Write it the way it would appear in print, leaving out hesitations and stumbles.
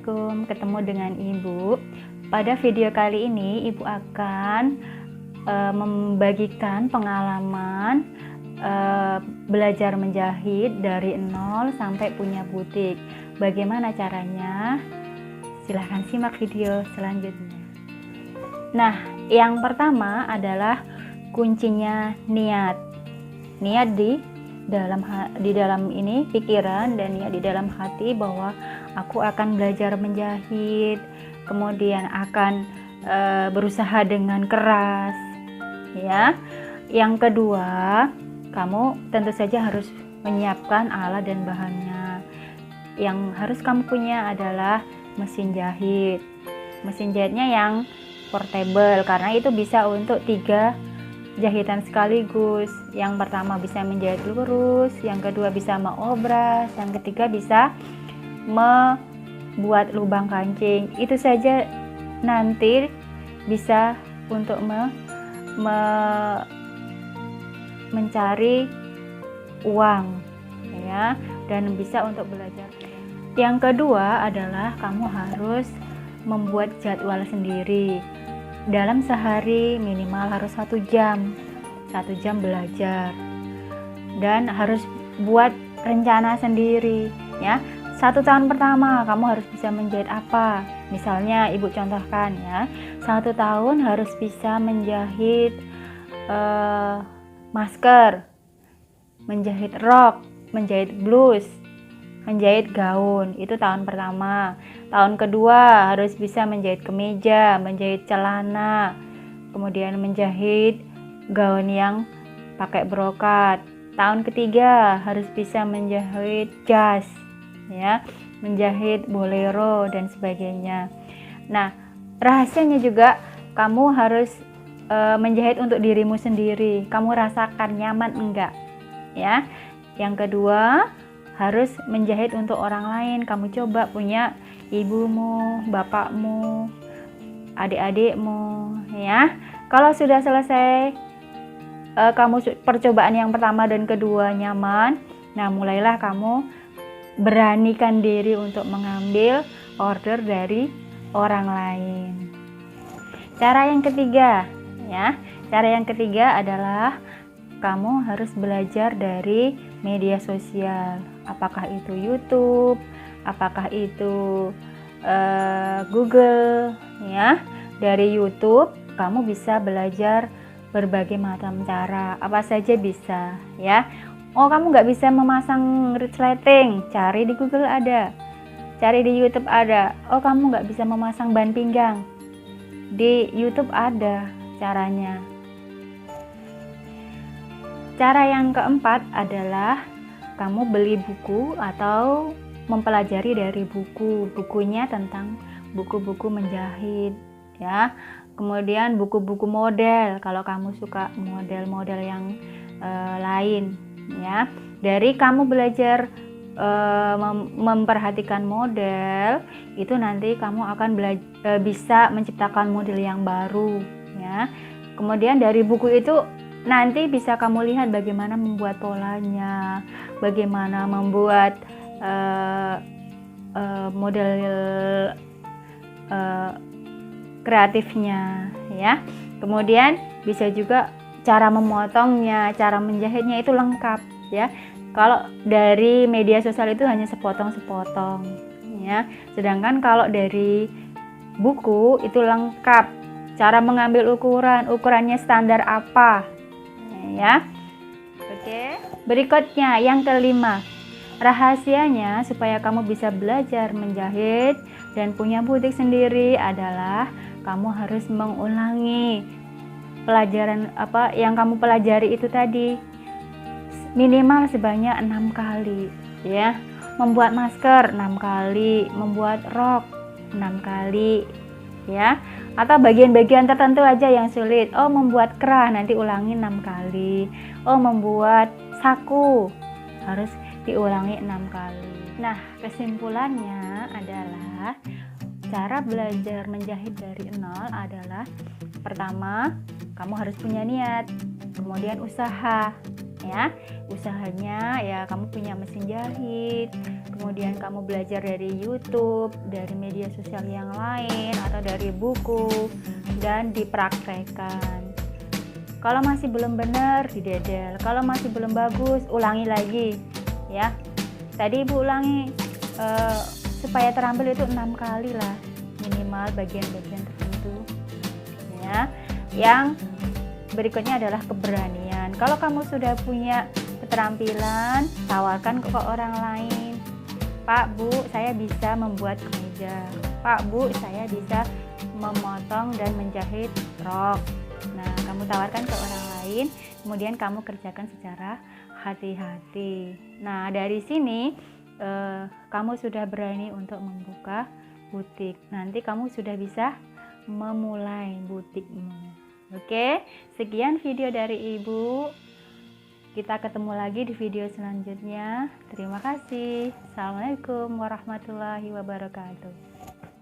Assalamualaikum, ketemu dengan Ibu. Pada video kali ini Ibu akan membagikan pengalaman belajar menjahit dari nol sampai punya butik. Bagaimana caranya? Silahkan simak video selanjutnya. Nah, yang pertama adalah kuncinya niat. Niat di dalam ini pikiran dan niat di dalam hati bahwa aku akan belajar menjahit, kemudian akan berusaha dengan keras, ya. Yang kedua, kamu tentu saja harus menyiapkan alat dan bahannya. Yang harus kamu punya adalah mesin jahit. Mesin jahitnya yang portable karena itu bisa untuk 3 jahitan sekaligus. Yang pertama bisa menjahit lurus, yang kedua bisa mengobras, yang ketiga bisa membuat lubang kancing. Itu saja nanti bisa untuk mencari uang, ya, dan bisa untuk belajar. Yang kedua adalah kamu harus membuat jadwal sendiri. Dalam sehari minimal harus 1 jam belajar, dan harus buat rencana sendiri, ya. 1 tahun pertama kamu harus bisa menjahit apa, misalnya Ibu contohkan, ya. 1 tahun harus bisa menjahit masker, menjahit rok, menjahit blus, menjahit gaun. Itu tahun pertama. Tahun kedua harus bisa menjahit kemeja, menjahit celana, kemudian menjahit gaun yang pakai brokat. Tahun ketiga harus bisa menjahit jas, ya, menjahit bolero dan sebagainya. Nah, rahasianya juga kamu harus menjahit untuk dirimu sendiri. Kamu rasakan nyaman enggak, ya. Yang kedua, harus menjahit untuk orang lain. Kamu coba punya ibumu, bapakmu, adik-adikmu, ya. Kalau sudah selesai kamu percobaan yang pertama dan kedua nyaman, nah mulailah kamu beranikan diri untuk mengambil order dari orang lain. Cara yang ketiga, ya. Cara yang ketiga adalah kamu harus belajar dari media sosial. Apakah itu YouTube, apakah itu Google, ya. Dari YouTube kamu bisa belajar berbagai macam cara, apa saja bisa, ya. Oh, kamu nggak bisa memasang resleting, cari di Google ada, cari di YouTube ada. Oh, kamu nggak bisa memasang ban pinggang, di YouTube ada caranya. Cara yang keempat adalah kamu beli buku atau mempelajari dari bukunya tentang buku-buku menjahit, ya. Kemudian buku-buku model kalau kamu suka model-model yang lain, ya. Dari kamu belajar memperhatikan model, itu nanti kamu akan bisa menciptakan model yang baru, ya. Kemudian dari buku itu nanti bisa kamu lihat bagaimana membuat polanya, bagaimana membuat model kreatifnya, ya. Kemudian bisa juga cara memotongnya, cara menjahitnya itu lengkap, ya. Kalau dari media sosial itu hanya sepotong-sepotong, ya. Sedangkan kalau dari buku itu lengkap. Cara mengambil ukurannya standar apa, ya. Oke. Berikutnya yang kelima, rahasianya supaya kamu bisa belajar menjahit dan punya butik sendiri adalah kamu harus mengulangi pelajaran apa yang kamu pelajari itu tadi minimal sebanyak 6 kali, ya. Membuat masker 6 kali, membuat rok 6 kali, ya. Atau bagian-bagian tertentu aja yang sulit. Oh, membuat kerah nanti ulangi 6 kali. Oh, membuat saku harus diulangi 6 kali. Nah, kesimpulannya adalah cara belajar menjahit dari nol adalah pertama, kamu harus punya niat, kemudian usaha, ya. Usahanya ya kamu punya mesin jahit, kemudian kamu belajar dari YouTube, dari media sosial yang lain, atau dari buku, dan dipraktekkan. Kalau masih belum benar, didedel. Kalau masih belum bagus, ulangi lagi, ya. Tadi Ibu ulangi supaya terampil itu 6 kali lah minimal bagian-bagian tertentu, ya. Yang berikutnya adalah keberanian. Kalau kamu sudah punya keterampilan, tawarkan ke orang lain. Pak, Bu, saya bisa membuat kemeja. Pak, Bu, saya bisa memotong dan menjahit rok. Nah, kamu tawarkan ke orang lain, kemudian kamu kerjakan secara hati-hati. Nah, dari sini kamu sudah berani untuk membuka butik. Nanti kamu sudah bisa memulai butikmu. Oke, sekian video dari Ibu. Kita ketemu lagi di video selanjutnya. Terima kasih. Assalamualaikum warahmatullahi wabarakatuh.